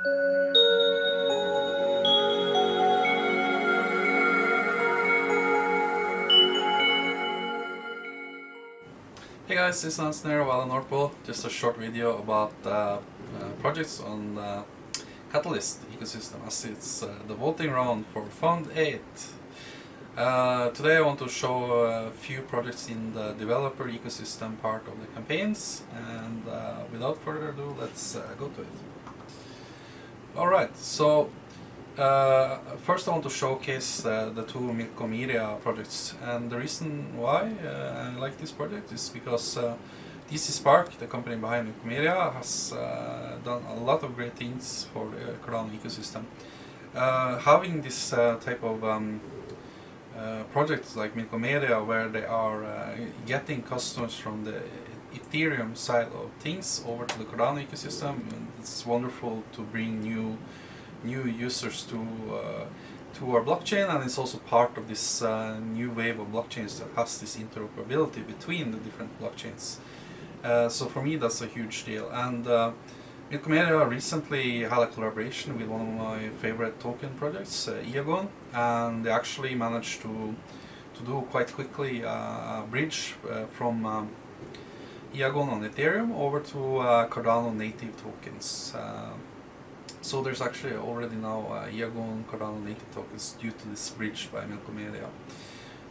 Hey guys, this is Ansner of Alan Norpol. Just a short video about projects on the Catalyst ecosystem as it's the voting round for Fund 8. Today I want to show a few projects in the developer ecosystem part of the campaigns, and without further ado, let's go to it. Alright, so first I want to showcase the two Milcomedia projects, and the reason why I like this project is because DC Spark, the company behind Milcomedia, has done a lot of great things for the Cardano ecosystem. Having this type of projects like Milcomedia, where they are getting customers from the Ethereum side of things over to the Cardano ecosystem, it's wonderful to bring new users to our blockchain, and it's also part of this new wave of blockchains that has this interoperability between the different blockchains. So for me, that's a huge deal. And Milcomedia recently had a collaboration with one of my favorite token projects, Iagon, and they actually managed to do quite quickly a bridge from Iagon on Ethereum over to Cardano native tokens. So there's actually already now Iagon Cardano native tokens due to this bridge by Milcomedia.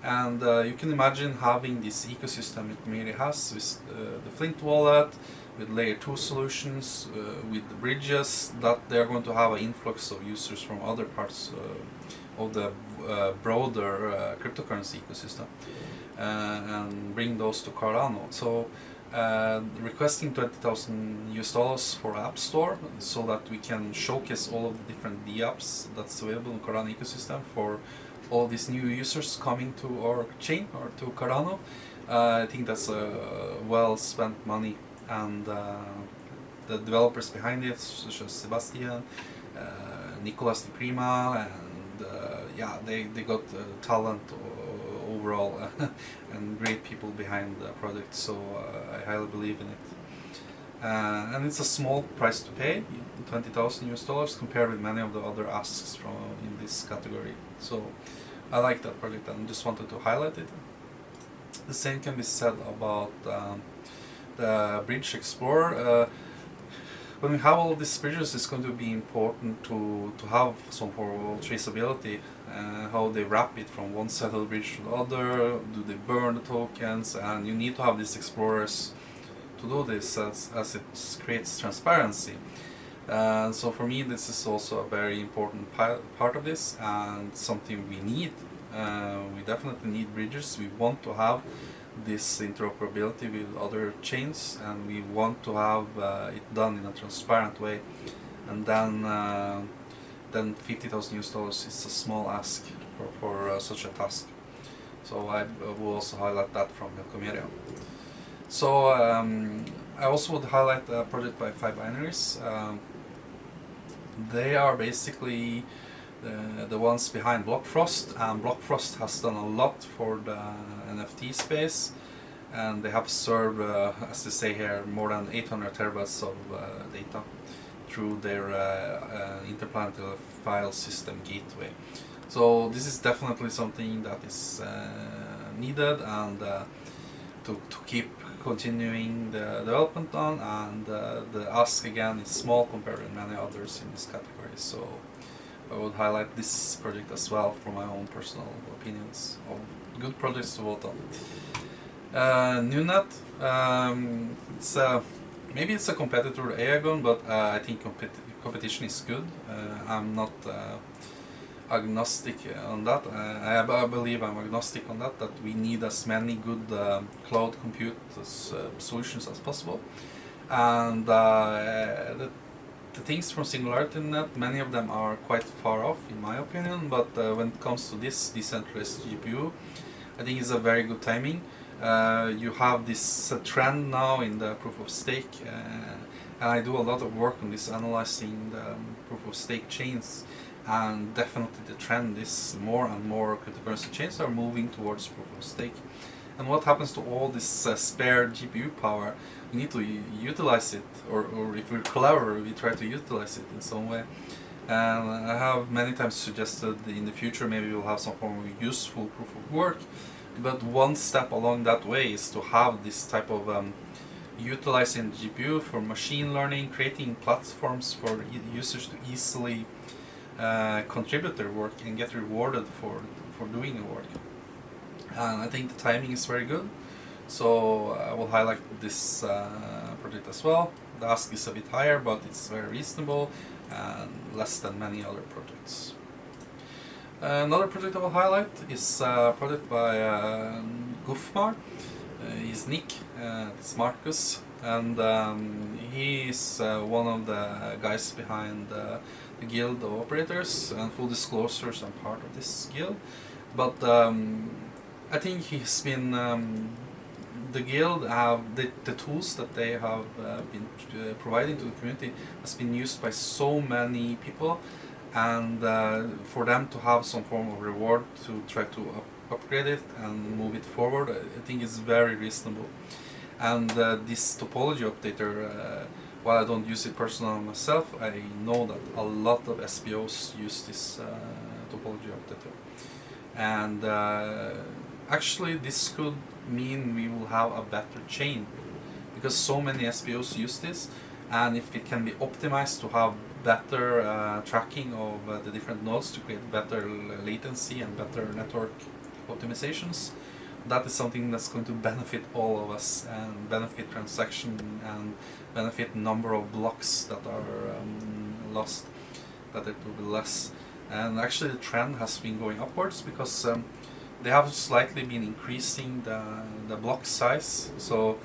And you can imagine having this ecosystem Milcomedia has with the Flint wallet, with layer 2 solutions, with the bridges, that they're going to have an influx of users from other parts of the broader cryptocurrency ecosystem and bring those to Cardano. So requesting $20,000 for App Store so that we can showcase all of the different DApps that's available in Cardano ecosystem for all these new users coming to our chain or to Cardano. I think that's well spent money, and the developers behind it, such as Sebastian, Nicolas de Prima, and yeah, they got talent overall and great people behind the project, so I highly believe in it. And it's a small price to pay, $20,000 compared with many of the other asks from in this category. So I like that project and just wanted to highlight it. The same can be said about the Bridge Explorer. When we have all of these bridges, it's going to be important to have some form of traceability, how they wrap it from one side of the bridge to the other, do they burn the tokens, and you need to have these explorers to do this as it creates transparency. So for me, this is also a very important part of this, and something we need. We definitely need bridges. We want to have this interoperability with other chains, and we want to have it done in a transparent way. And then $50,000 is a small ask for such a task. So I will also highlight that from Milcomedia. So I also would highlight a project by 5 Binaries. They are basically the ones behind Blockfrost, and Blockfrost has done a lot for the NFT space, and they have served, as they say here, more than 800 terabytes of data through their interplanetary file system gateway. So this is definitely something that is needed, and to keep continuing the development on, and the ask again is small compared to many others in this category. So I would highlight this project as well from my own personal opinions of good projects to vote on. Nunet, maybe it's a competitor to Aegon, but I think competition is good. I'm not agnostic on that. I believe I'm agnostic on that we need as many good cloud compute solutions as possible. And the things from SingularityNet, many of them are quite far off in my opinion, but when it comes to this decentralized GPU, I think it's a very good timing. You have this trend now in the proof of stake, and I do a lot of work on this, analyzing the proof of stake chains, and definitely the trend is more and more cryptocurrency chains are moving towards proof of stake. And what happens to all this spare GPU power? We need to utilize it, or if we're clever, we try to utilize it in some way. And I have many times suggested in the future maybe we'll have some form of useful proof of work, but one step along that way is to have this type of utilizing GPU for machine learning, creating platforms for users to easily contribute their work and get rewarded for doing the work. And I think the timing is very good, so I will highlight this project as well. The ask is a bit higher, but it's very reasonable and less than many other projects. Another project I will highlight is a project by Gufmar. He's Nick, it's Marcus, and he is one of the guys behind the guild of operators, and full disclosures, I'm part of this guild. But I think he's been the guild have the tools that they have been providing to the community has been used by so many people, and for them to have some form of reward to try to upgrade it and move it forward, I think is very reasonable. And this topology updater, while I don't use it personally myself, I know that a lot of SPOs use this topology updater. And actually this could mean we will have a better chain, because so many SPOs use this, and if it can be optimized to have better tracking of the different nodes to create better latency and better network optimizations, that is something that's going to benefit all of us and benefit transaction and benefit number of blocks that are lost, that it will be less. And actually the trend has been going upwards, because they have slightly been increasing the block size. So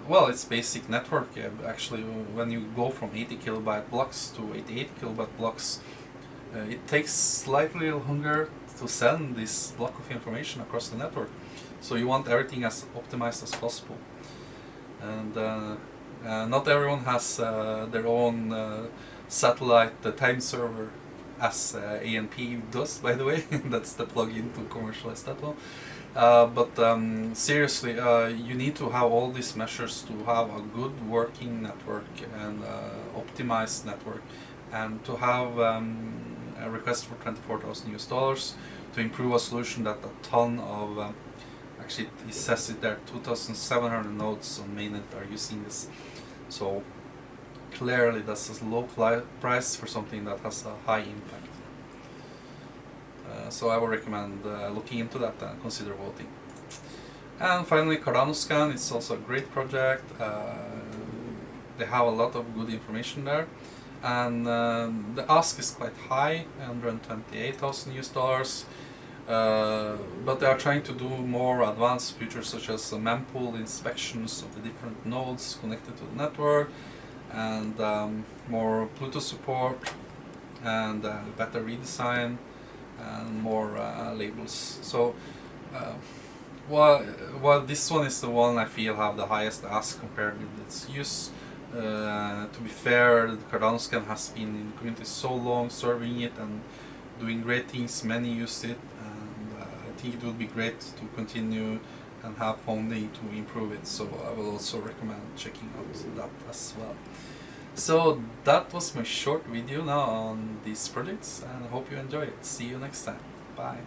well, it's basic network. Actually, when you go from 80 kilobyte blocks to 88 kilobyte blocks, it takes slightly longer to send this block of information across the network. So you want everything as optimized as possible. And not everyone has their own satellite time server, as ANP does, by the way. That's the plugin to commercialize that one. But seriously, you need to have all these measures to have a good working network and optimized network, and to have a request for $24,000 to improve a solution that a ton of actually it says it there, 2,700 nodes on mainnet are using this. So clearly that's a low price for something that has a high impact. So I would recommend looking into that and consider voting. And finally, Cardano Scan, it's also a great project. They have a lot of good information there, and the ask is quite high, $128,000. But they are trying to do more advanced features, such as mempool inspections of the different nodes connected to the network, and more Bluetooth support, and better redesign, and more labels. So while this one is the one I feel have the highest ask compared with its use, to be fair, the Cardano Scan has been in the community so long, serving it and doing great things. Many use it, and I think it would be great to continue and have funding to improve it. So I will also recommend checking out that as well. So that was my short video now on these projects, and I hope you enjoy it. See you next time. Bye.